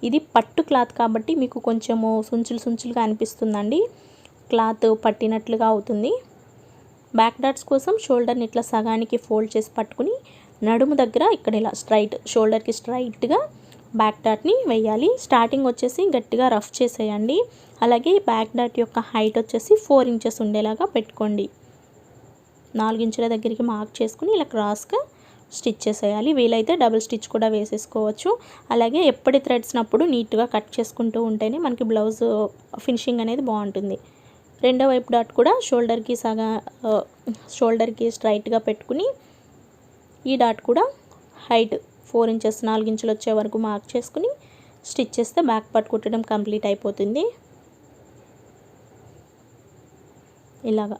S1: ఇది పట్టు క్లాత్ కాబట్టి మీకు కొంచెము సుంచులుగా అనిపిస్తుందండి, క్లాత్ పట్టినట్లుగా అవుతుంది. బ్యాక్ డాట్స్ కోసం షోల్డర్ని ఇట్లా సగానికి ఫోల్డ్ చేసి పట్టుకుని నడుము దగ్గర ఇక్కడ ఇలా షోల్డర్కి స్ట్రైట్గా బ్యాక్ డాట్ని వేయాలి. స్టార్టింగ్ వచ్చేసి గట్టిగా రఫ్ చేసేయండి. అలాగే బ్యాక్ డాట్ యొక్క హైట్ వచ్చేసి 4 ఇంచెస్ ఉండేలాగా పెట్టుకోండి. 4 ఇంచుల దగ్గరికి మార్క్ చేసుకుని ఇలా క్రాస్గా స్టిచ్ చేసేయాలి. వీలైతే డబుల్ స్టిచ్ కూడా వేసేసుకోవచ్చు. అలాగే ఎప్పటి థ్రెడ్స్నప్పుడు నీట్గా కట్ చేసుకుంటూ ఉంటేనే మనకి బ్లౌజ్ ఫినిషింగ్ అనేది బాగుంటుంది. రెండో వైపు డాట్ కూడా షోల్డర్కి స్ట్రైట్గా పెట్టుకుని ఈ డాట్ కూడా హైట్ 4 ఇంచెస్ 4 ఇంచులు వచ్చే వరకు మార్క్ చేసుకుని స్టిచ్ చేస్తే బ్యాక్ పార్ట్ కుట్టడం కంప్లీట్ అయిపోతుంది. ఇలాగా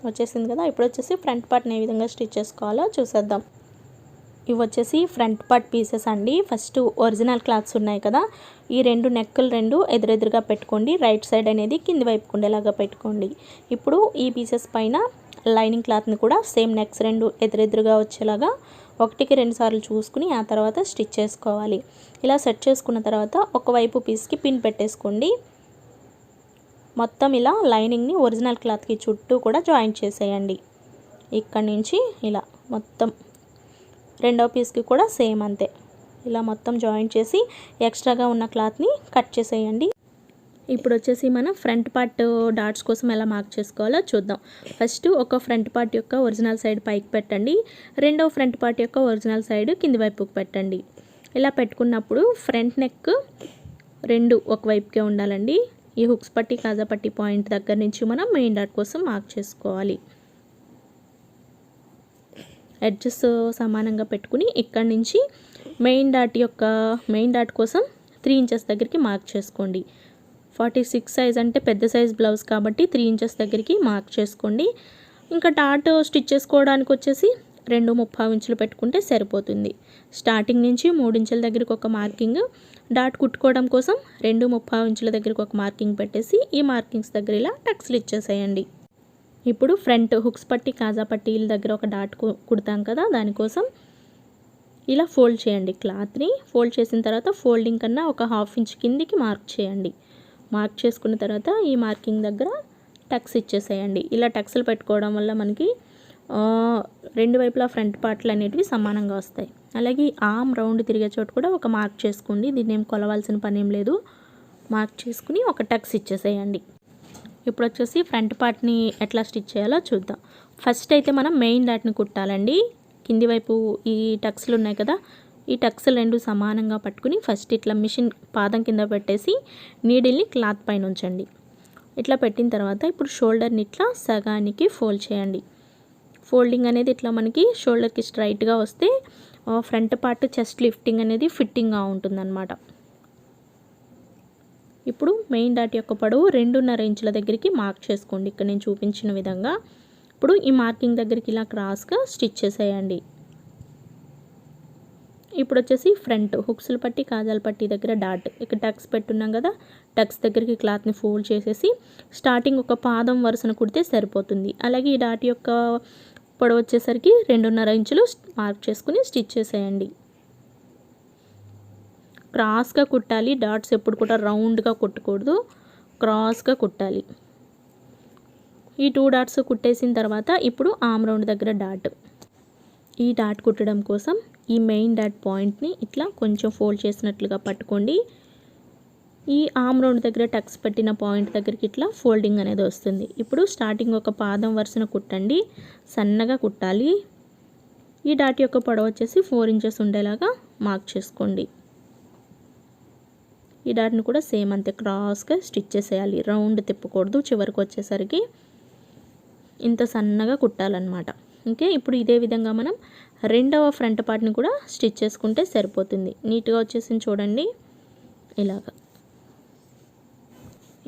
S1: వచ్చేసింది కదా. ఇప్పుడు వచ్చేసి ఫ్రంట్ పార్ట్ని ఏ విధంగా స్టిచ్ చేసుకోవాలో చూసేద్దాం. ఇవి వచ్చేసి ఫ్రంట్ పార్ట్ పీసెస్ అండి. ఫస్ట్ ఒరిజినల్ క్లాత్స్ ఉన్నాయి కదా, ఈ నెక్కులు రెండు ఎదురెదురుగా పెట్టుకోండి. రైట్ సైడ్ అనేది కింది వైపు ఉండేలాగా పెట్టుకోండి. ఇప్పుడు ఈ పీసెస్ పైన లైనింగ్ క్లాత్ని కూడా సేమ్ నెక్స్ 2 ఎదురెదురుగా వచ్చేలాగా 1కి 2 సార్లు చూసుకుని ఆ తర్వాత స్టిచ్ చేసుకోవాలి. ఇలా సెట్ చేసుకున్న తర్వాత ఒకవైపు పీస్కి పిన్ పెట్టేసుకోండి. మొత్తం ఇలా లైనింగ్ని ఒరిజినల్ క్లాత్కి చుట్టూ కూడా జాయిన్ చేసేయండి. ఇక్కడి నుంచి ఇలా మొత్తం రెండో పీస్కి కూడా సేమ్ అంతే. ఇలా మొత్తం జాయిన్ చేసి ఎక్స్ట్రాగా ఉన్న క్లాత్ని కట్ చేసేయండి. ఇప్పుడు వచ్చేసి మనం ఫ్రంట్ పార్ట్ డాట్స్ కోసం ఎలా మార్క్ చేసుకోవాలో చూద్దాం. ఫస్ట్ ఒక ఫ్రంట్ పార్ట్ యొక్క ఒరిజినల్ సైడ్ పైకి పెట్టండి, రెండో ఫ్రంట్ పార్ట్ యొక్క ఒరిజినల్ సైడ్ కింది వైపుకి పెట్టండి. ఇలా పెట్టుకున్నప్పుడు ఫ్రంట్ నెక్ 2 ఒకవైపుకే ఉండాలండి. ఈ హుక్స్ పట్టి కాజా పట్టి పాయింట్ దగ్గర నుంచి మనం మెయిన్ డాట్ కోసం మార్క్ చేసుకోవాలి. ఎడ్జెస్ సమానంగా పెట్టుకుని ఇక్కడి నుంచి మెయిన్ డాట్ కోసం 3 ఇంచెస్ దగ్గరికి మార్క్ చేసుకోండి. 46 సైజ్ అంటే పెద్ద సైజ్ బ్లౌజ్ కాబట్టి 3 ఇంచెస్ దగ్గరికి మార్క్ చేసుకోండి. ఇంకా డాట్ స్టిచ్ చేసుకోవడానికి వచ్చేసి 2.5 ఇంచులు పెట్టుకుంటే సరిపోతుంది. స్టార్టింగ్ నుంచి 3 ఇంచుల దగ్గరికి ఒక మార్కింగ్, డాట్ కుట్టుకోవడం కోసం 2.5 ఇంచుల దగ్గరికి ఒక మార్కింగ్ పెట్టేసి ఈ మార్కింగ్స్ దగ్గర ఇలా టక్స్లు ఇచ్చేసేయండి. ఇప్పుడు ఫ్రంట్ హుక్స్ పట్టి కాజా పట్టీల దగ్గర ఒక డాట్ కుడతాం కదా, దానికోసం ఇలా ఫోల్డ్ చేయండి. క్లాత్ని ఫోల్డ్ చేసిన తర్వాత ఫోల్డింగ్ కన్నా ఒక 1/2 ఇంచ్ కిందికి మార్క్ చేయండి. మార్క్ చేసుకున్న తర్వాత ఈ మార్కింగ్ దగ్గర టక్స్ ఇచ్చేసేయండి. ఇలా టక్స్లు పెట్టుకోవడం వల్ల మనకి 2 వైపులా ఫ్రంట్ పార్ట్లు అనేటివి సమానంగా వస్తాయి. అలాగే ఆర్మ్ రౌండ్ తిరిగే చోటు కూడా ఒక మార్క్ చేసుకోండి. దీన్ని ఏం కొలవాల్సిన పని ఏం లేదు. మార్క్ చేసుకుని ఒక టక్స్ ఇచ్చేసేయండి. ఇప్పుడు వచ్చేసి ఫ్రంట్ పార్ట్ని ఎట్లా స్టిచ్ చేయాలో చూద్దాం. ఫస్ట్ అయితే మనం మెయిన్ డాట్ని కుట్టాలండి. కింది వైపు ఈ టక్స్లు ఉన్నాయి కదా, ఈ టక్స్లు రెండు సమానంగా పట్టుకుని ఫస్ట్ ఇట్లా మిషన్ పాదం కింద పెట్టేసి నీడిల్ని క్లాత్ పైన ఉంచండి. ఇట్లా పెట్టిన తర్వాత ఇప్పుడు షోల్డర్ని ఇట్లా సగానికి ఫోల్డ్ చేయండి. ఫోల్డింగ్ అనేది ఇట్లా మనకి షోల్డర్కి స్ట్రైట్గా వస్తే ఫ్రంట్ పార్ట్ చెస్ట్ లిఫ్టింగ్ అనేది ఫిట్టింగ్గా ఉంటుందన్నమాట. ఇప్పుడు మెయిన్ డాట్ యొక్క పొడవు 2.5 ఇంచుల దగ్గరికి మార్క్ చేసుకోండి. ఇక్కడ నేను చూపించిన విధంగా ఇప్పుడు ఈ మార్కింగ్ దగ్గరికి ఇలా క్రాస్గా స్టిచ్ చేసేయండి. ఇప్పుడు వచ్చేసి ఫ్రంట్ హుక్స్ల పట్టి కాజాల పట్టి దగ్గర డాట్, ఇక్కడ టక్స్ పెట్టున్నాం కదా, టక్స్ దగ్గరికి క్లాత్ని ఫోల్డ్ చేసేసి స్టార్టింగ్ ఒక పాదం వరుసను కుడితే సరిపోతుంది. అలాగే ఈ డాట్ యొక్క పొడవు వచ్చేసరికి 2.5 ఇంచులు మార్క్ చేసుకుని స్టిచ్ చేసేయండి. క్రాస్గా కుట్టాలి. డాట్స్ ఎప్పుడు కూడా రౌండ్గా కుట్టకూడదు, క్రాస్గా కుట్టాలి. ఈ 2 డాట్స్ కుట్టేసిన తర్వాత ఇప్పుడు ఆమ్ రౌండ్ దగ్గర డాట్, ఈ డాట్ కుట్టడం కోసం ఈ మెయిన్ డాట్ పాయింట్ని ఇట్లా కొంచెం ఫోల్డ్ చేసినట్లుగా పట్టుకోండి. ఈ ఆమ్ రౌండ్ దగ్గర టక్స్ పెట్టిన పాయింట్ దగ్గరికి ఇట్లా ఫోల్డింగ్ అనేది వస్తుంది. ఇప్పుడు స్టార్టింగ్ ఒక పాదం వరుసను కుట్టండి, సన్నగా కుట్టాలి. ఈ డాట్ యొక్క పొడవు వచ్చేసి 4 ఇంచెస్ ఉండేలాగా మార్క్ చేసుకోండి. ఈ డాట్ని కూడా సేమ్ అంతే క్రాస్గా స్టిచ్ చేసేయాలి, రౌండ్ తిప్పకూడదు. చివరికి వచ్చేసరికి ఇంత సన్నగా కుట్టాలన్నమాట. ఓకే, ఇప్పుడు ఇదే విధంగా మనం రెండవ ఫ్రంట్ పార్ట్ని కూడా స్టిచ్ చేసుకుంటే సరిపోతుంది. నీట్గా వచ్చేసింది చూడండి ఇలాగా.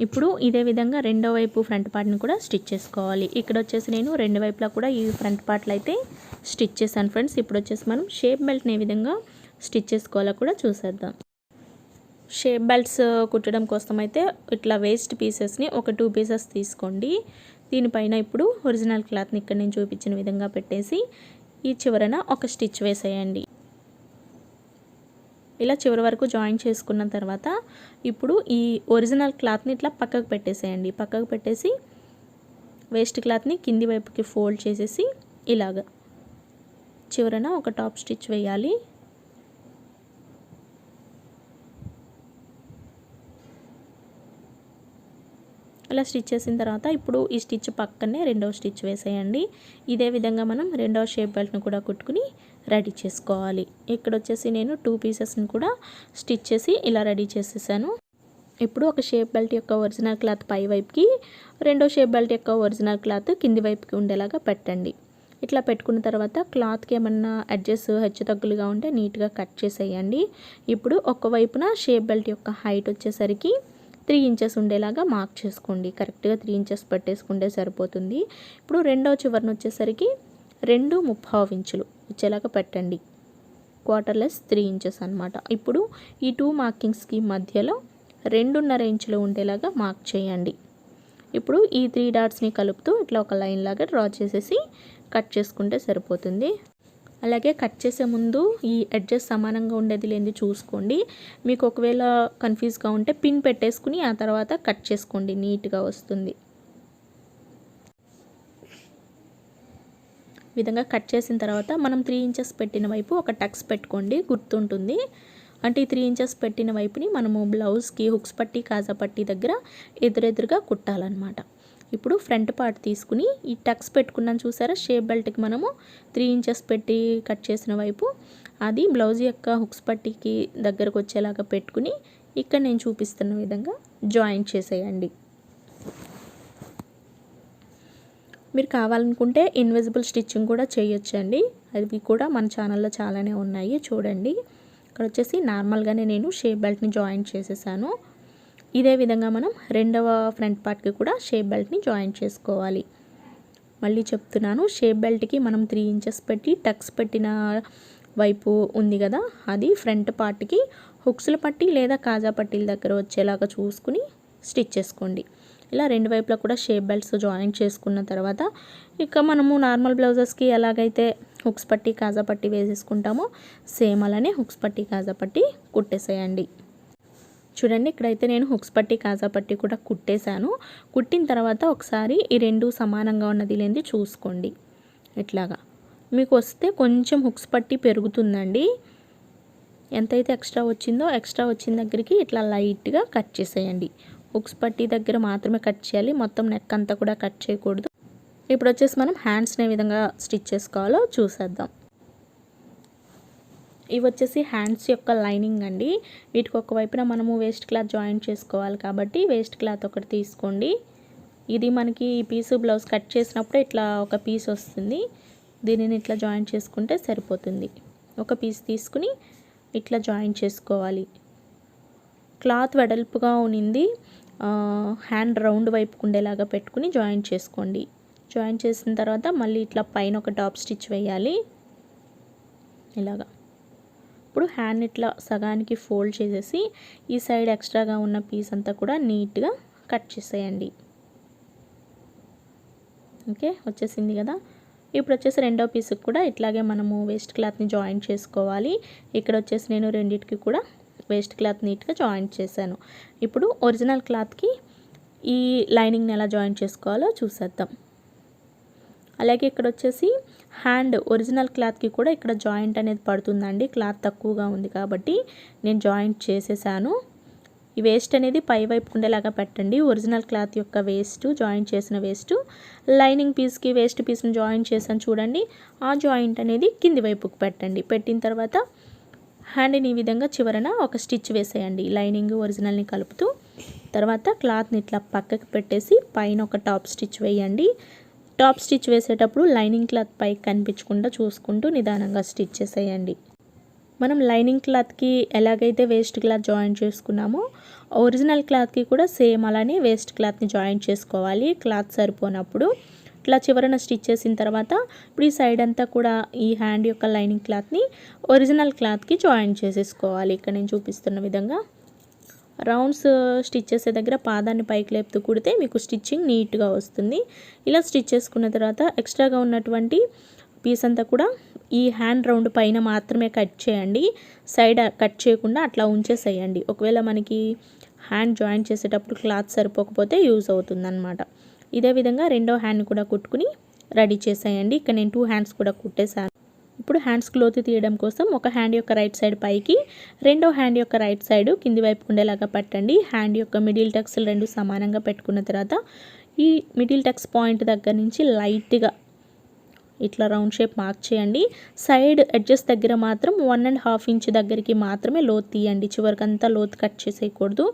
S1: ఇప్పుడు ఇదే విధంగా రెండో వైపు ఫ్రంట్ పార్ట్ని కూడా స్టిచ్ చేసుకోవాలి. ఇక్కడ వచ్చేసి నేను రెండు వైపులా కూడా ఈ ఫ్రంట్ పార్ట్లు అయితే స్టిచ్ చేశాను ఫ్రెండ్స్. ఇప్పుడు వచ్చేసి మనం షేప్ బెల్ట్ని ఏ విధంగా స్టిచ్ చేసుకోవాలో కూడా చూసేద్దాం. షేప్ బెల్ట్స్ కుట్టడం కోసం అయితే ఇట్లా వేస్ట్ పీసెస్ని ఒక 2 పీసెస్ తీసుకోండి. దీనిపైన ఇప్పుడు ఒరిజినల్ క్లాత్ని ఇక్కడ నేను చూపించిన విధంగా పెట్టేసి ఈ చివరన ఒక స్టిచ్ వేసేయండి. ఇలా చివరి వరకు జాయిన్ చేసుకున్న తర్వాత ఇప్పుడు ఈ ఒరిజినల్ క్లాత్ని ఇట్లా పక్కకు పెట్టేసేయండి. పక్కకు పెట్టేసి వేస్ట్ క్లాత్ని కింది వైపుకి ఫోల్డ్ చేసేసి ఇలాగ చివరన ఒక టాప్ స్టిచ్ వేయాలి. ఇలా స్టిచ్ చేసిన తర్వాత ఇప్పుడు ఈ స్టిచ్ పక్కనే రెండవ స్టిచ్ వేసేయండి. ఇదే విధంగా మనం రెండవ షేప్ బెల్ట్ని కూడా కుట్టుకుని రెడీ చేసుకోవాలి. ఇక్కడ వచ్చేసి నేను 2 పీసెస్ని కూడా స్టిచ్ చేసి ఇలా రెడీ చేసేసాను. ఇప్పుడు ఒక షేప్ బెల్ట్ యొక్క ఒరిజినల్ క్లాత్ పై వైపుకి, రెండో షేప్ బెల్ట్ యొక్క ఒరిజినల్ క్లాత్ కింది వైపుకి ఉండేలాగా పెట్టండి. ఇట్లా పెట్టుకున్న తర్వాత క్లాత్కి ఏమన్నా అడ్జస్ట్ హెచ్చు తగ్గులుగా ఉంటే నీట్గా కట్ చేసేయండి. ఇప్పుడు ఒకవైపున షేప్ బెల్ట్ యొక్క హైట్ వచ్చేసరికి 3 ఇంచెస్ ఉండేలాగా మార్క్ చేసుకోండి. కరెక్ట్గా 3 ఇంచెస్ పెట్టేసుకుంటే సరిపోతుంది. ఇప్పుడు రెండవ చివరన వచ్చేసరికి 2.5 ఇంచులు వచ్చేలాగా పెట్టండి. క్వార్టర్లెస్ 3 ఇంచెస్ అనమాట. ఇప్పుడు ఈ 2 మార్కింగ్స్కి మధ్యలో 2.5 ఇంచులు ఉండేలాగా మార్క్ చేయండి. ఇప్పుడు ఈ 3 డాట్స్ని కలుపుతూ ఇట్లా ఒక లైన్ లాగా డ్రా చేసేసి కట్ చేసుకుంటే సరిపోతుంది. అలాగే కట్ చేసే ముందు ఈ ఎడ్జెస్ సమానంగా ఉండేది లేనిది చూసుకోండి. మీకు ఒకవేళ కన్ఫ్యూజ్గా ఉంటే పిన్ పెట్టేసుకుని ఆ తర్వాత కట్ చేసుకోండి, నీట్గా వస్తుంది. విధంగా కట్ చేసిన తర్వాత మనం 3 ఇంచెస్ పెట్టిన వైపు ఒక టక్స్ పెట్టుకోండి, గుర్తుంటుంది. అంటే ఈ 3 ఇంచెస్ పెట్టిన వైపుని మనము బ్లౌజ్కి హుక్స్ పట్టి కాజా పట్టి దగ్గర ఎదురెదురుగా కుట్టాలన్నమాట. ఇప్పుడు ఫ్రంట్ పార్ట్ తీసుకుని ఈ టక్స్ పెట్టుకున్నాను చూసారా, షేప్ బెల్ట్కి మనము 3 ఇంచెస్ పెట్టి కట్ చేసిన వైపు అది బ్లౌజ్ యొక్క హుక్స్ పట్టికి దగ్గరకు వచ్చేలాగా పెట్టుకుని ఇక్కడ నేను చూపిస్తున్న విధంగా జాయింట్ చేసేయండి. మీరు కావాలనుకుంటే ఇన్విజిబుల్ స్టిచ్చింగ్ కూడా చేయొచ్చండి. అవి కూడా మన ఛానల్లో చాలానే ఉన్నాయి చూడండి. ఇక్కడ వచ్చేసి నార్మల్గానే నేను షేప్ బెల్ట్ని జాయింట్ చేసేసాను. ఇదే విధంగా మనం రెండవ ఫ్రంట్ పార్ట్కి కూడా షేప్ బెల్ట్ని జాయింట్ చేసుకోవాలి. మళ్ళీ చెప్తున్నాను, షేప్ బెల్ట్కి మనం 3 ఇంచెస్ పెట్టి టక్స్ పెట్టిన వైపు ఉంది కదా, అది ఫ్రంట్ పార్ట్కి హుక్స్ల పట్టి లేదా కాజా పట్టీల దగ్గర వచ్చేలాగా చూసుకుని స్టిచ్ చేసుకోండి. ఇలా రెండు వైపులా కూడా షేప్ బెల్ట్స్ జాయింట్ చేసుకున్న తర్వాత ఇక మనము నార్మల్ బ్లౌజెస్కి ఎలాగైతే హుక్స్ పట్టి కాజా పట్టి వేసేసుకుంటామో సేమ్ అలానే హుక్స్ పట్టి కాజా పట్టి కుట్టేసేయండి. చూడండి, ఇక్కడైతే నేను హుక్స్ పట్టి కాజా పట్టి కూడా కుట్టేశాను. కుట్టిన తర్వాత ఒకసారి ఈ రెండు సమానంగా ఉన్నది లేనిది చూసుకోండి. ఇట్లాగా మీకు వస్తే కొంచెం హుక్స్ పట్టి పెరుగుతుందండి. ఎంతైతే ఎక్స్ట్రా వచ్చిందో ఎక్స్ట్రా వచ్చిన దగ్గరికి ఇట్లా లైట్గా కట్ చేసేయండి. హుక్స్ పట్టీ దగ్గర మాత్రమే కట్ చేయాలి, మొత్తం నెక్ అంతా కూడా కట్ చేయకూడదు. ఇప్పుడు వచ్చేసి మనం హ్యాండ్స్ని ఏ విధంగా స్టిచ్ చేసుకోవాలో చూసేద్దాం. ఇవి వచ్చేసి హ్యాండ్స్ యొక్క లైనింగ్ అండి. వీటికి ఒక వైపున మనము వేస్ట్ క్లాత్ జాయింట్ చేసుకోవాలి కాబట్టి వేస్ట్ క్లాత్ ఒకటి తీసుకోండి. ఇది మనకి ఈ పీసు బ్లౌజ్ కట్ చేసినప్పుడు ఇట్లా ఒక పీస్ వస్తుంది, దీనిని ఇట్లా జాయింట్ చేసుకుంటే సరిపోతుంది. ఒక పీస్ తీసుకుని ఇట్లా జాయింట్ చేసుకోవాలి. క్లాత్ వెడల్పుగా ఉన్నింది హ్యాండ్ రౌండ్ వైపుకు ఉండేలాగా పెట్టుకుని జాయింట్ చేసుకోండి. జాయింట్ చేసిన తర్వాత మళ్ళీ ఇట్లా పైన ఒక టాప్ స్టిచ్ వేయాలి ఇలాగా. ఇప్పుడు హ్యాండ్ ఇట్లా సగానికి ఫోల్డ్ చేసేసి ఈ సైడ్ ఎక్స్ట్రాగా ఉన్న పీస్ అంతా కూడా నీట్గా కట్ చేసేయండి. ఓకే, వచ్చేసింది కదా. ఇప్పుడు వచ్చేసి రెండో పీస్కి కూడా ఇట్లాగే మనము వేస్ట్ క్లాత్ని జాయింట్ చేసుకోవాలి. ఇక్కడ వచ్చేసి నేను రెండింటికి కూడా వేస్ట్ క్లాత్ నీట్గా జాయింట్ చేశాను. ఇప్పుడు ఒరిజినల్ క్లాత్కి ఈ లైనింగ్ని ఎలా జాయింట్ చేసుకోవాలో చూసేద్దాం. అలాగే ఇక్కడ వచ్చేసి హ్యాండ్ ఒరిజినల్ క్లాత్కి కూడా ఇక్కడ జాయింట్ అనేది పడుతుందండి. క్లాత్ తక్కువగా ఉంది కాబట్టి నేను జాయింట్ చేసేసాను. ఈ వేస్ట్ అనేది పై వైపు ఉండేలాగా పెట్టండి. ఒరిజినల్ క్లాత్ యొక్క వేస్ట్, జాయింట్ చేసిన వేస్ట్ లైనింగ్ పీస్కి వేస్ట్ పీస్ని జాయింట్ చేసాను చూడండి, ఆ జాయింట్ అనేది కింది వైపుకి పెట్టండి. పెట్టిన తర్వాత హ్యాండ్ని ఈ విధంగా చివరన ఒక స్టిచ్ వేసేయండి, లైనింగ్ ఒరిజినల్ని కలుపుతూ. తర్వాత క్లాత్ని ఇట్లా పక్కకి పెట్టేసి పైన ఒక టాప్ స్టిచ్ వేయండి. టాప్ స్టిచ్ వేసేటప్పుడు లైనింగ్ క్లాత్ పైకి కనిపించకుండా చూసుకుంటూ నిదానంగా స్టిచ్ చేసేయండి. మనం లైనింగ్ క్లాత్కి ఎలాగైతే వేస్ట్ క్లాత్ జాయింట్ చేసుకున్నామో ఒరిజినల్ క్లాత్కి కూడా సేమ్ అలానే వేస్ట్ క్లాత్ని జాయింట్ చేసుకోవాలి. క్లాత్ సరిపోనప్పుడు ఇట్లా చివరన స్టిచ్ చేసిన తర్వాత ఇప్పుడు ఈ సైడ్ అంతా కూడా ఈ హ్యాండ్ యొక్క లైనింగ్ క్లాత్ని ఒరిజినల్ క్లాత్కి జాయింట్ చేసేసుకోవాలి. ఇక్కడ నేను చూపిస్తున్న విధంగా రౌండ్స్ స్టిచ్ చేసే దగ్గర పాదాన్ని పైకి లేపుతూ కుడితే మీకు స్టిచ్చింగ్ నీట్గా వస్తుంది. ఇలా స్టిచ్ చేసుకున్న తర్వాత ఎక్స్ట్రాగా ఉన్నటువంటి పీస్ అంతా కూడా ఈ హ్యాండ్ రౌండ్ పైన మాత్రమే కట్ చేయండి, సైడ్ కట్ చేయకుండా అట్లా ఉంచేసేయండి. ఒకవేళ మనకి హ్యాండ్ జాయింట్ చేసేటప్పుడు క్లాత్ సరిపోకపోతే యూజ్ అవుతుందన్నమాట. ఇదే విధంగా రెండో హ్యాండ్ కూడా కుట్టుకుని రెడీ చేసేయండి. ఇక్కడ నేను 2 హ్యాండ్స్ కూడా కుట్టేశాను. ఇప్పుడు హ్యాండ్స్ క్లోత్ తీయడం కోసం ఒక హ్యాండ్ యొక్క రైట్ సైడ్ పైకి, రెండో హ్యాండ్ యొక్క రైట్ సైడ్ కింది వైపు ఉండేలాగా పెట్టండి. హ్యాండ్ యొక్క మిడిల్ టక్స్లు రెండు సమానంగా పెట్టుకున్న తర్వాత ఈ మిడిల్ టక్స్ పాయింట్ దగ్గర నుంచి లైట్గా ఇట్లా రౌండ్ షేప్ మార్క్ చేయండి. సైడ్ ఎడ్జెస్ దగ్గర మాత్రం 1.5 ఇంచ్ దగ్గరికి మాత్రమే లోతు తీయండి. చివరికంతా లోతు కట్ చేసేయకూడదు.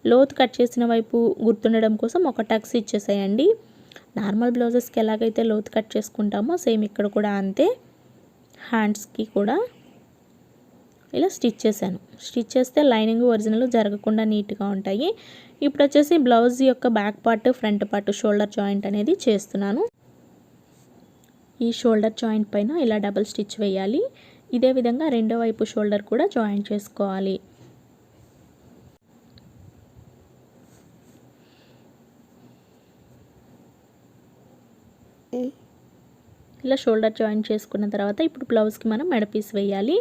S1: లోతు కట్ చేసిన వైపు గుర్తుండడం కోసం ఒక టక్స్ ఇచ్చేసేయండి. నార్మల్ బ్లౌజెస్కి ఎలాగైతే లోతు కట్ చేసుకుంటామో సేమ్ ఇక్కడ కూడా అంతే. హ్యాండ్స్కి కూడా ఇలా స్టిచ్ చేశాను. స్టిచ్ చేస్తే లైనింగ్ ఒరిజినల్ జరగకుండా నీట్గా ఉంటాయి. ఇప్పుడు వచ్చేసి బ్లౌజ్ యొక్క back part, front part, shoulder joint అనేది చేస్తున్నాను. ఈ షోల్డర్ జాయింట్ పైన ఇలా డబుల్ స్టిచ్ వేయాలి. ఇదే విధంగా రెండో వైపు షోల్డర్ కూడా జాయింట్ చేసుకోవాలి. ఇలా షోల్డర్ జాయింట్ చేసుకున్న తర్వాత ఇప్పుడు బ్లౌజ్కి మనం మెడపీస్ వేయాలి.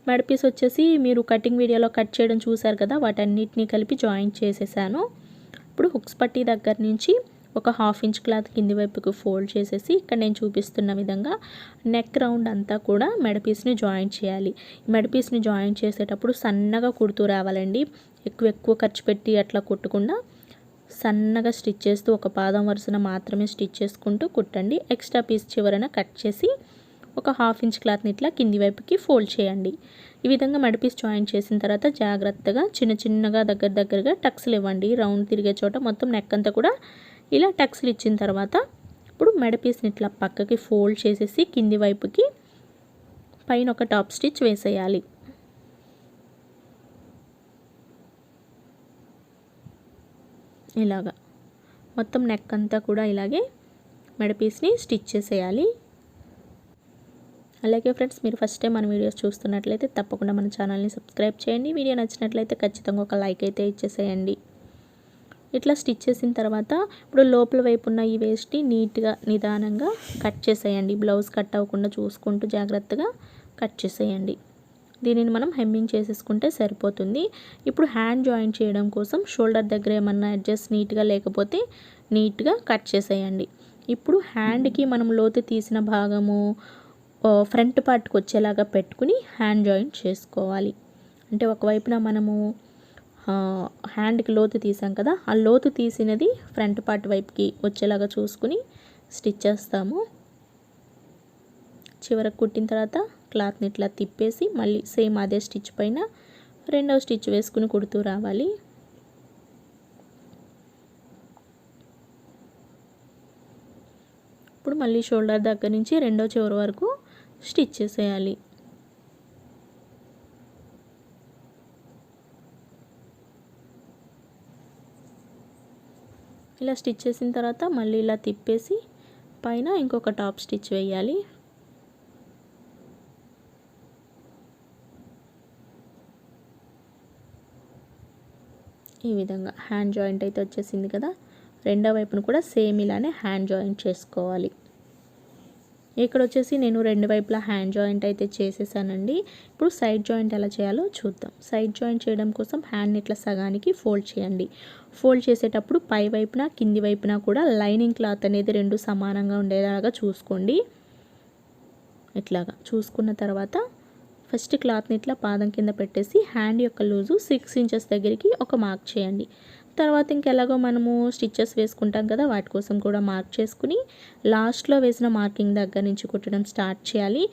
S1: మెడపీస్ వచ్చేసి మీరు కటింగ్ వీడియోలో కట్ చేయడం చూసారు కదా, వాటన్నిటిని కలిపి జాయింట్ చేసేసాను. ఇప్పుడు హుక్స్ పట్టీ దగ్గర నుంచి ఒక 1/2 ఇంచ్ క్లాత్ కింది వైపుకు ఫోల్డ్ చేసేసి ఇక్కడ నేను చూపిస్తున్న విధంగా నెక్ రౌండ్ అంతా కూడా మెడపీస్ని జాయింట్ చేయాలి. మెడపీస్ని జాయింట్ చేసేటప్పుడు సన్నగా కుడుతూ రావాలండి. ఎక్కువ ఖర్చు పెట్టి అట్లా కుట్టకుండా సన్నగా స్టిచ్ చేస్తూ ఒక పాదం వరుసన మాత్రమే స్టిచ్ చేసుకుంటూ కుట్టండి. ఎక్స్ట్రా పీస్ చివరన కట్ చేసి ఒక 1/2 ఇంచ్ క్లాత్ని ఇట్లా కింది వైపుకి ఫోల్డ్ చేయండి. ఈ విధంగా మెడపీస్ జాయింట్ చేసిన తర్వాత జాగ్రత్తగా చిన్నగా దగ్గరగా టక్స్లు ఇవ్వండి. రౌండ్ తిరిగే చోట మొత్తం నెక్ అంతా కూడా ఇలా టక్స్లు ఇచ్చిన తర్వాత ఇప్పుడు మెడపీస్ని ఇట్లా పక్కకి ఫోల్డ్ చేసేసి కింది వైపుకి పైన ఒక టాప్ స్టిచ్ వేసేయాలి. ఇలాగా మొత్తం నెక్ అంతా కూడా ఇలాగే మెడపీస్ని స్టిచ్ చేసేయాలి. అలాగే ఫ్రెండ్స్, మీరు ఫస్ట్ టైం మన వీడియోస్ చూస్తున్నట్లయితే తప్పకుండా మన ఛానల్ని సబ్స్క్రైబ్ చేయండి. వీడియో నచ్చినట్లయితే ఖచ్చితంగా ఒక లైక్ అయితే ఇచ్చేసేయండి. ఇట్లా స్టిచ్ చేసిన తర్వాత ఇప్పుడు లోపల వైపు ఉన్న ఈ వేస్ట్ని నీట్గా నిదానంగా కట్ చేసేయండి. బ్లౌజ్ కట్ అవ్వకుండా చూసుకుంటూ జాగ్రత్తగా కట్ చేసేయండి. దీనిని మనం హెమ్మింగ్ చేసేసుకుంటే సరిపోతుంది. ఇప్పుడు హ్యాండ్ జాయింట్ చేయడం కోసం షోల్డర్ దగ్గర ఏమన్నా అడ్జస్ట్ నీట్గా లేకపోతే నీట్గా కట్ చేసేయండి. ఇప్పుడు హ్యాండ్కి మనం లోతు తీసిన భాగము ఫ్రంట్ పార్ట్కి వచ్చేలాగా పెట్టుకుని హ్యాండ్ జాయింట్ చేసుకోవాలి. అంటే ఒకవైపున మనము హ్యాండ్కి లోతు తీసాం కదా, ఆ లోతు తీసినది ఫ్రంట్ పార్ట్ వైపుకి వచ్చేలాగా చూసుకుని స్టిచ్ చేస్తాము. చివరకు కుట్టిన తర్వాత క్లాత్ని ఇట్లా తిప్పేసి మళ్ళీ సేమ్ అదే స్టిచ్ పైన రెండవ స్టిచ్ వేసుకుని కుడుతూ రావాలి. ఇప్పుడు మళ్ళీ షోల్డర్ దగ్గర నుంచి రెండో చివరి వరకు స్టిచ్ చేసేయాలి. ఇలా స్టిచ్ చేసిన తర్వాత మళ్ళీ ఇలా తిప్పేసి పైన ఇంకొక టాప్ స్టిచ్ వేయాలి. ఈ విధంగా హ్యాండ్ జాయింట్ అయితే వచ్చేసింది కదా, రెండో వైపును కూడా సేమ్ ఇలానే హ్యాండ్ జాయింట్ చేసుకోవాలి. ఇక్కడ వచ్చేసి నేను రెండు వైపులా హ్యాండ్ జాయింట్ అయితే చేసేసానండి. ఇప్పుడు సైడ్ జాయింట్ ఎలా చేయాలో చూద్దాం. సైడ్ జాయింట్ చేయడం కోసం హ్యాండ్ని ఇట్లా సగానికి ఫోల్డ్ చేయండి. ఫోల్డ్ చేసేటప్పుడు పై వైపున కింది వైపున కూడా లైనింగ్ క్లాత్ అనేది రెండు సమానంగా ఉండేలాగా చూసుకోండి. ఇట్లాగా చూసుకున్న తర్వాత ఫస్ట్ క్లాత్ని ఇట్లా పాదం కింద పెట్టేసి హ్యాండ్ యొక్క లూజు 6 ఇంచెస్ దగ్గరికి ఒక మార్క్ చేయండి. తర్వాత ఇంకెలాగో మనము స్టిచ్చెస్ వేసుకుంటాం కదా, వాటి కోసం కూడా మార్క్ చేసుకుని లాస్ట్లో వేసిన మార్కింగ్ దగ్గర నుంచి కుట్టడం స్టార్ట్ చేయాలి.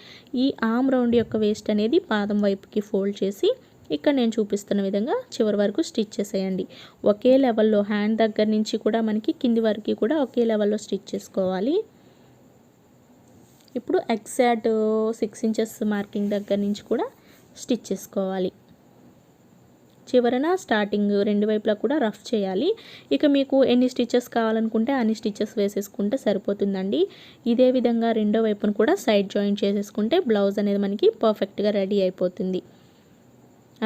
S1: ఈ ఆర్మ్ రౌండ్ యొక్క వేస్ట్ అనేది పాదం వైపుకి ఫోల్డ్ చేసి ఇక్కడ నేను చూపిస్తున్న విధంగా చివరి వరకు స్టిచ్ చేసేయండి. ఒకే లెవెల్లో హ్యాండ్ దగ్గర నుంచి కూడా మనకి కింది వరకు కూడా ఒకే లెవెల్లో స్టిచ్ చేసుకోవాలి. ఇప్పుడు ఎగ్జాక్ట్ 6 ఇంచెస్ మార్కింగ్ దగ్గర నుంచి కూడా స్టిచ్ చేసుకోవాలి. చివరన స్టార్టింగ్ రెండు వైపులా కూడా రఫ్ చేయాలి. ఇక మీకు ఎన్ని స్టిచెస్ కావాలనుకుంటే అన్ని స్టిచెస్ వేసేసుకుంటే సరిపోతుందండి. ఇదే విధంగా రెండో వైపును కూడా సైడ్ జాయింట్ చేసేసుకుంటే బ్లౌజ్ అనేది మనకి పర్ఫెక్ట్గా రెడీ అయిపోతుంది.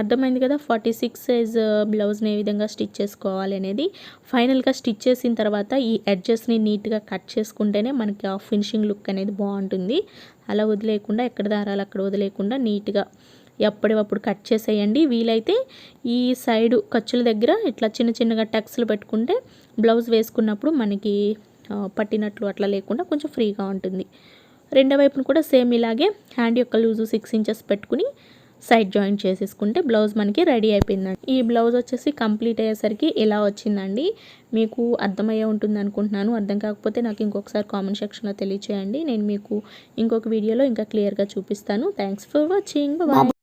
S1: అర్థమైంది కదా, 46 సైజ్ బ్లౌజ్ని ఏ విధంగా స్టిచ్ చేసుకోవాలి అనేది. ఫైనల్గా స్టిచ్ చేసిన తర్వాత ఈ ఎడ్జెస్ని నీట్గా కట్ చేసుకుంటేనే మనకి ఆ ఫినిషింగ్ లుక్ అనేది బాగుంటుంది. అలా వదిలేయకుండా ఎక్కడ దారాలు అక్కడ వదిలేయకుండా నీట్గా ఎప్పటికప్పుడు కట్ చేసేయండి. వీలైతే ఈ సైడు ఖర్చుల దగ్గర ఇట్లా చిన్న చిన్నగా టక్స్లు పెట్టుకుంటే బ్లౌజ్ వేసుకున్నప్పుడు మనకి పట్టినట్లు అట్లా లేకుండా కొంచెం ఫ్రీగా ఉంటుంది. రెండో వైపును కూడా సేమ్ ఇలాగే హ్యాండ్ యొక్క లూజు 6 ఇంచెస్ పెట్టుకుని సైడ్ జాయింట్ చేసేసుకుంటే బ్లౌజ్ మనకి రెడీ అయిపోయిందండి. ఈ బ్లౌజ్ వచ్చేసి కంప్లీట్ అయ్యేసరికి ఇలా వచ్చిందండి. మీకు అర్థమయ్యే ఉంటుంది అనుకుంటున్నాను. అర్థం కాకపోతే నాకు ఇంకొకసారి కామెంట్ సెక్షన్లో తెలియచేయండి. నేను మీకు ఇంకొక వీడియోలో ఇంకా క్లియర్గా చూపిస్తాను. Thanks for watching. బాయ్.